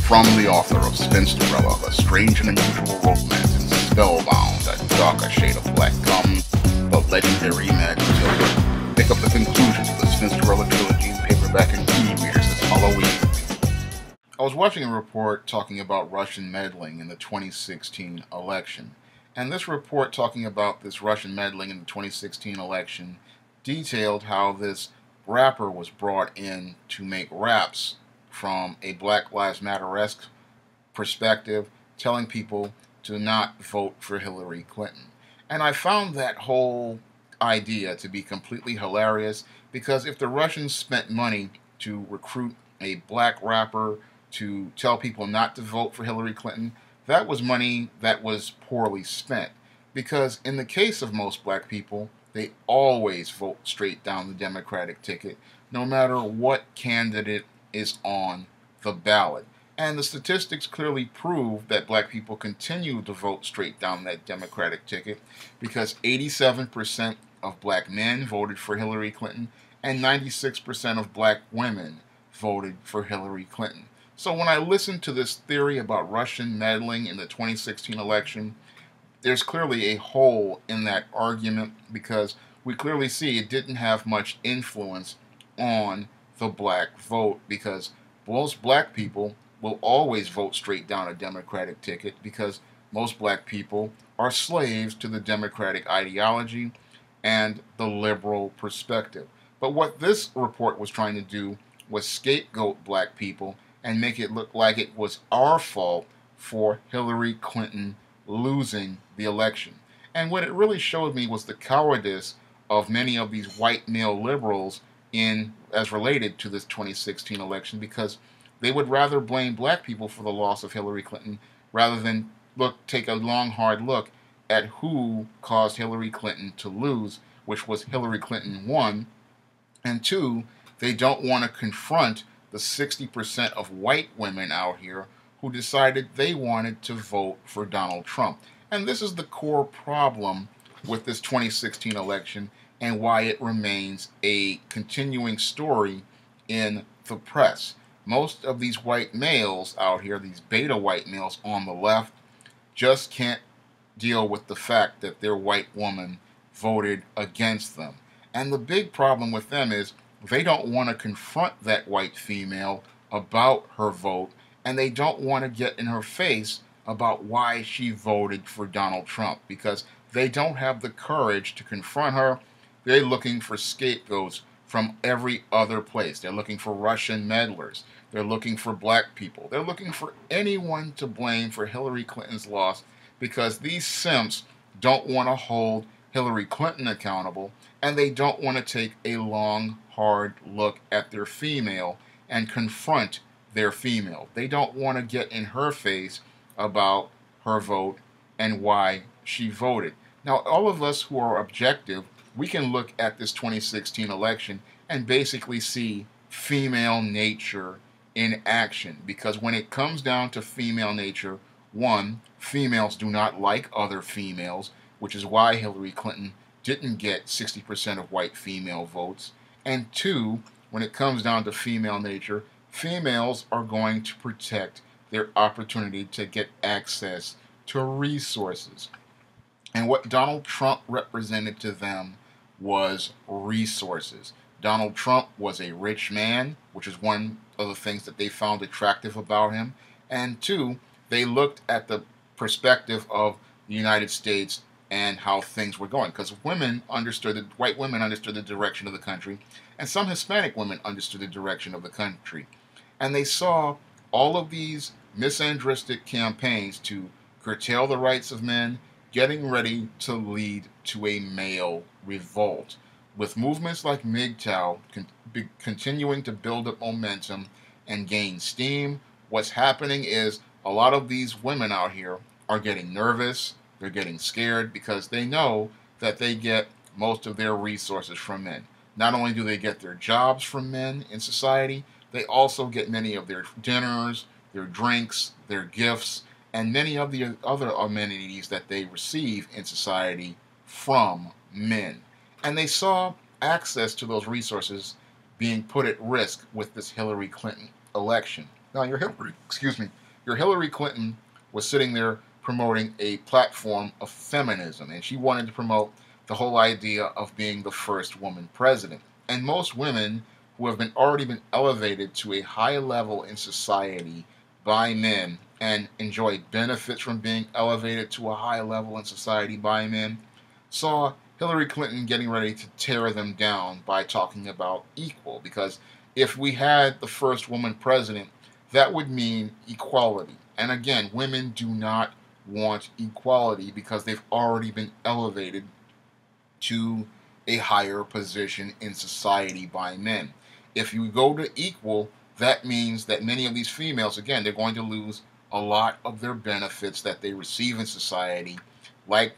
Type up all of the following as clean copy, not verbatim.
From the author of Spinsterella, The Strange and Unusual Romance and Spellbound, A Darker Shade of Black comes the legendary Matilda. Pick up the conclusions of the Spinsterella trilogy in paperback and e-readers this Halloween. I was watching a report talking about Russian meddling in the 2016 election. And this report talking about this Russian meddling in the 2016 election detailed how this rapper was brought in to make raps from a Black Lives Matter-esque perspective, telling people to not vote for Hillary Clinton. And I found that whole idea to be completely hilarious, because if the Russians spent money to recruit a black rapper to tell people not to vote for Hillary Clinton, that was money that was poorly spent. Because in the case of most black people, they always vote straight down the Democratic ticket, no matter what candidate is on the ballot. And the statistics clearly prove that black people continue to vote straight down that Democratic ticket, because 87% of black men voted for Hillary Clinton and 96% of black women voted for Hillary Clinton. So when I listen to this theory about Russian meddling in the 2016 election, there's clearly a hole in that argument, because we clearly see it didn't have much influence on the black vote, because most black people will always vote straight down a Democratic ticket, because most black people are slaves to the Democratic ideology and the liberal perspective. But what this report was trying to do was scapegoat black people and make it look like it was our fault for Hillary Clinton losing the election. And what it really showed me was the cowardice of many of these white male liberals as related to this 2016 election, because they would rather blame black people for the loss of Hillary Clinton rather than take a long, hard look at who caused Hillary Clinton to lose, which was Hillary Clinton 1, and 2, they don't want to confront the 60% of white women out here who decided they wanted to vote for Donald Trump. And this is the core problem with this 2016 election, and why it remains a continuing story in the press. Most of these white males out here, these beta white males on the left, just can't deal with the fact that their white woman voted against them. And the big problem with them is they don't want to confront that white female about her vote, and they don't want to get in her face about why she voted for Donald Trump, because they don't have the courage to confront her. They're looking for scapegoats from every other place. They're looking for Russian meddlers. They're looking for black people. They're looking for anyone to blame for Hillary Clinton's loss, because these simps don't want to hold Hillary Clinton accountable, and they don't want to take a long, hard look at their female and confront their female. They don't want to get in her face about her vote and why she voted. Now, all of us who are objective, we can look at this 2016 election and basically see female nature in action. Because when it comes down to female nature, one, females do not like other females, which is why Hillary Clinton didn't get 60% of white female votes. And two, when it comes down to female nature, females are going to protect their opportunity to get access to resources. And what Donald Trump represented to them was resources. Donald Trump was a rich man, which is one of the things that they found attractive about him. And two, they looked at the perspective of the United States and how things were going. Because white women understood the direction of the country, and some Hispanic women understood the direction of the country. And they saw all of these misandristic campaigns to curtail the rights of men getting ready to lead to a male revolt, with movements like MGTOW continuing to build up momentum and gain steam. What's happening is a lot of these women out here are getting nervous, they're getting scared, because they know that they get most of their resources from men. Not only do they get their jobs from men in society, they also get many of their dinners, their drinks, their gifts, and many of the other amenities that they receive in society from men. And they saw access to those resources being put at risk with this Hillary Clinton election. Now, your Hillary Clinton was sitting there promoting a platform of feminism, and she wanted to promote the whole idea of being the first woman president. And most women who have been already been elevated to a high level in society by men and enjoy benefits from being elevated to a high level in society by men saw Hillary Clinton getting ready to tear them down by talking about equal. Because if we had the first woman president, that would mean equality. And again, women do not want equality because they've already been elevated to a higher position in society by men. If you go to equal, that means that many of these females, again, they're going to lose a lot of their benefits that they receive in society, like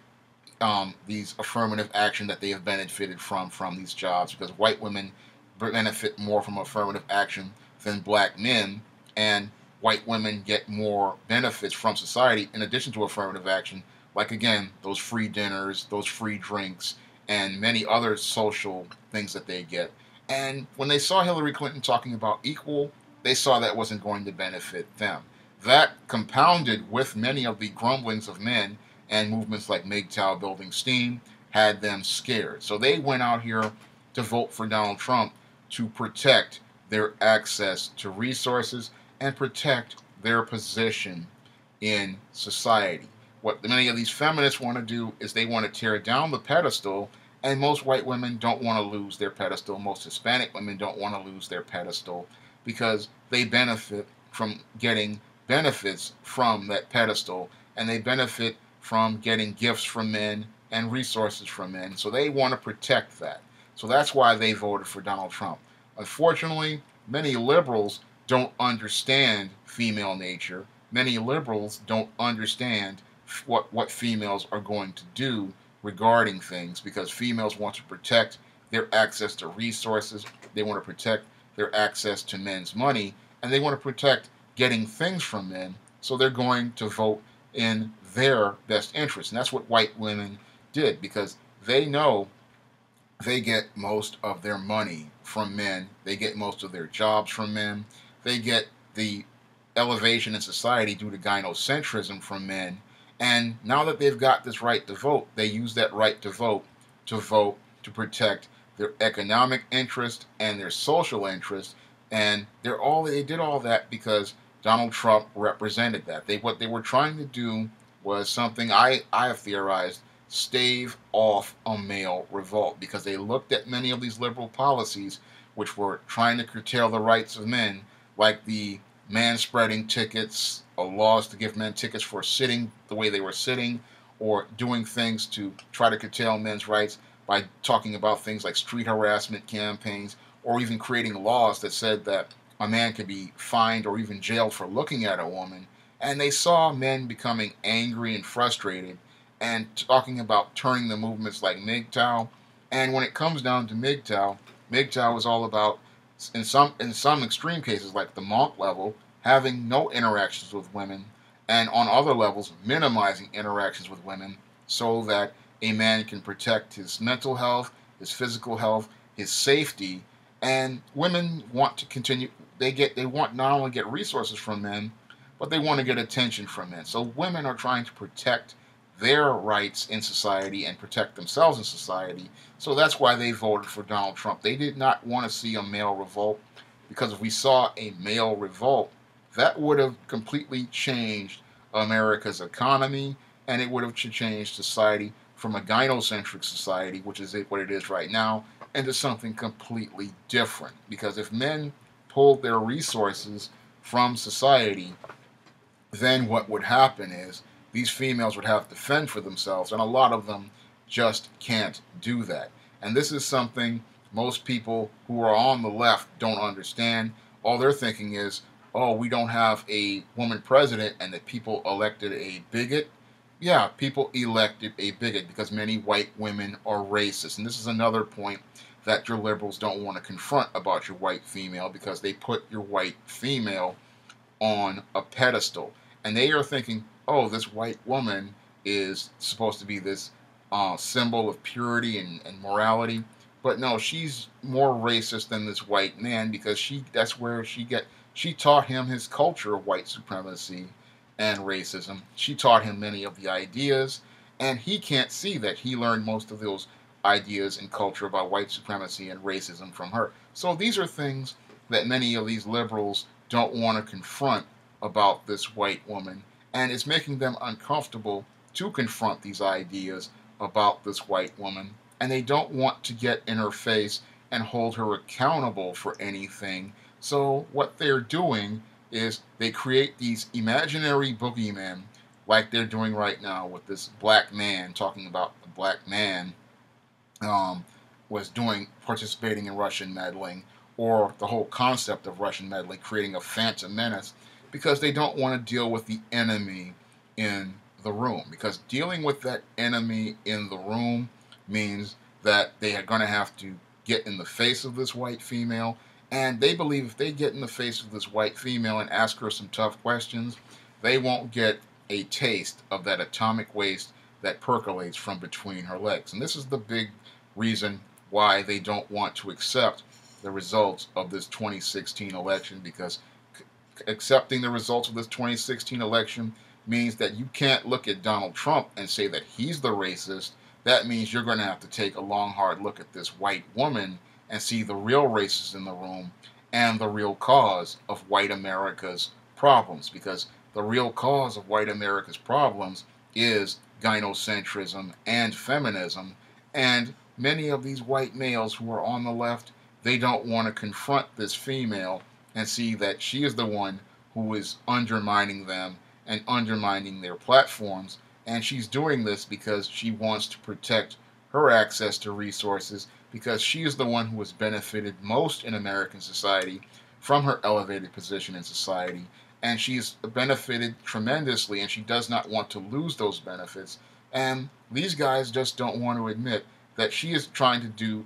these affirmative action that they have benefited from these jobs, because white women benefit more from affirmative action than black men, and white women get more benefits from society in addition to affirmative action, like again those free dinners, those free drinks, and many other social things that they get. And when they saw Hillary Clinton talking about equal, they saw that wasn't going to benefit them. That compounded with many of the grumblings of men and movements like MGTOW building steam had them scared. So they went out here to vote for Donald Trump to protect their access to resources and protect their position in society. What many of these feminists want to do is they want to tear down the pedestal, and most white women don't want to lose their pedestal. Most Hispanic women don't want to lose their pedestal because they benefit from getting benefits from that pedestal, and they benefit from getting gifts from men and resources from men. So they want to protect that. So that's why they voted for Donald Trump. Unfortunately, many liberals don't understand female nature. Many liberals don't understand what females are going to do regarding things, because females want to protect their access to resources, they want to protect their access to men's money, and they want to protect getting things from men, so they're going to vote in their best interest. And that's what white women did, because they know they get most of their money from men, they get most of their jobs from men, they get the elevation in society due to gynocentrism from men. And now that they've got this right to vote, they use that right to vote to protect their economic interest and their social interest. And they did all that because Donald Trump represented that. What they were trying to do was something I have theorized: stave off a male revolt, because they looked at many of these liberal policies which were trying to curtail the rights of men, like the man-spreading tickets, laws to give men tickets for sitting the way they were sitting, or doing things to try to curtail men's rights by talking about things like street harassment campaigns, or even creating laws that said that a man could be fined or even jailed for looking at a woman. And they saw men becoming angry and frustrated and talking about turning the movements like MGTOW. And when it comes down to MGTOW, MGTOW is all about, in some extreme cases like the monk level, having no interactions with women, and on other levels minimizing interactions with women so that a man can protect his mental health, his physical health, his safety. And women want to continue, they want not only get resources from men, but they want to get attention from men. So women are trying to protect their rights in society and protect themselves in society. So that's why they voted for Donald Trump. They did not want to see a male revolt, because if we saw a male revolt, that would have completely changed America's economy, and it would have changed society from a gynocentric society, which is what it is right now, into something completely different. Because if men pulled their resources from society, then what would happen is these females would have to fend for themselves, and a lot of them just can't do that. And this is something most people who are on the left don't understand. All they're thinking is, oh, we don't have a woman president and that people elected a bigot. Yeah, people elected a bigot because many white women are racist. And this is another point that your liberals don't want to confront about your white female, because they put your white female on a pedestal. And they are thinking, oh, this white woman is supposed to be this symbol of purity and morality. But no, she's more racist than this white man, because she She taught him his culture of white supremacy and racism. She taught him many of the ideas, and he can't see that he learned most of those ideas and culture about white supremacy and racism from her. So these are things that many of these liberals don't want to confront about this white woman, and it's making them uncomfortable to confront these ideas about this white woman, and they don't want to get in her face and hold her accountable for anything. So what they're doing is they create these imaginary boogeymen, like they're doing right now with this black man, talking about the black man was participating in Russian meddling, or the whole concept of Russian meddling, creating a phantom menace, because they don't want to deal with the enemy in the room. Because dealing with that enemy in the room means that they are going to have to get in the face of this white female, and they believe if they get in the face of this white female and ask her some tough questions, they won't get a taste of that atomic waste that percolates from between her legs. And this is the big reason why they don't want to accept the results of this 2016 election, because accepting the results of this 2016 election means that you can't look at Donald Trump and say that he's the racist. That means you're going to have to take a long, hard look at this white woman and see the real racists in the room and the real cause of white America's problems. Because the real cause of white America's problems is gynocentrism and feminism. And many of these white males who are on the left, they don't want to confront this female and see that she is the one who is undermining them and undermining their platforms. And she's doing this because she wants to protect her access to resources, because she is the one who has benefited most in American society from her elevated position in society. And she's benefited tremendously, and she does not want to lose those benefits. And these guys just don't want to admit that she is trying to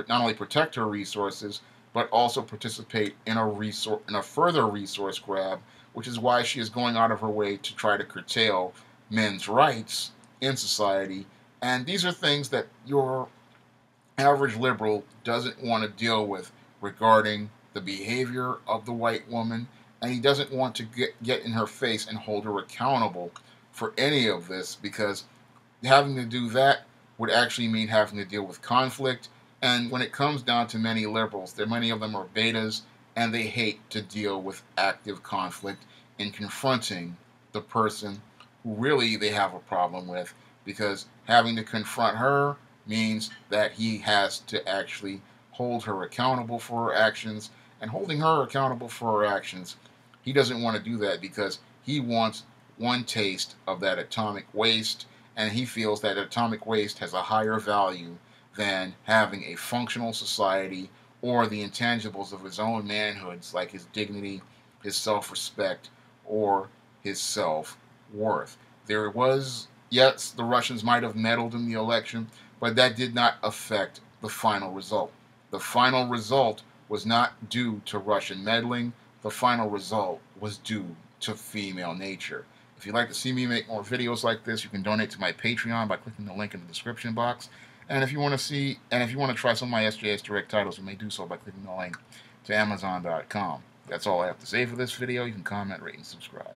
not only protect her resources, but also participate in a further resource grab, which is why she is going out of her way to try to curtail men's rights in society. And these are things that your average liberal doesn't want to deal with regarding the behavior of the white woman, and he doesn't want to get in her face and hold her accountable for any of this, because having to do that would actually mean having to deal with conflict. And when it comes down to many liberals, many of them are betas, and they hate to deal with active conflict in confronting the person who really they have a problem with, because having to confront her means that he has to actually hold her accountable for her actions, and holding her accountable for her actions, he doesn't want to do that because he wants one taste of that atomic waste, and he feels that atomic waste has a higher value than having a functional society or the intangibles of his own manhoods, like his dignity, his self-respect, or his self-worth. There was, yes, the Russians might have meddled in the election, but that did not affect the final result. The final result was not due to Russian meddling. The final result was due to female nature. If you'd like to see me make more videos like this, you can donate to my Patreon by clicking the link in the description box. And if you want to try some of my SJS Direct titles, you may do so by clicking the link to Amazon.com. That's all I have to say for this video. You can comment, rate, and subscribe.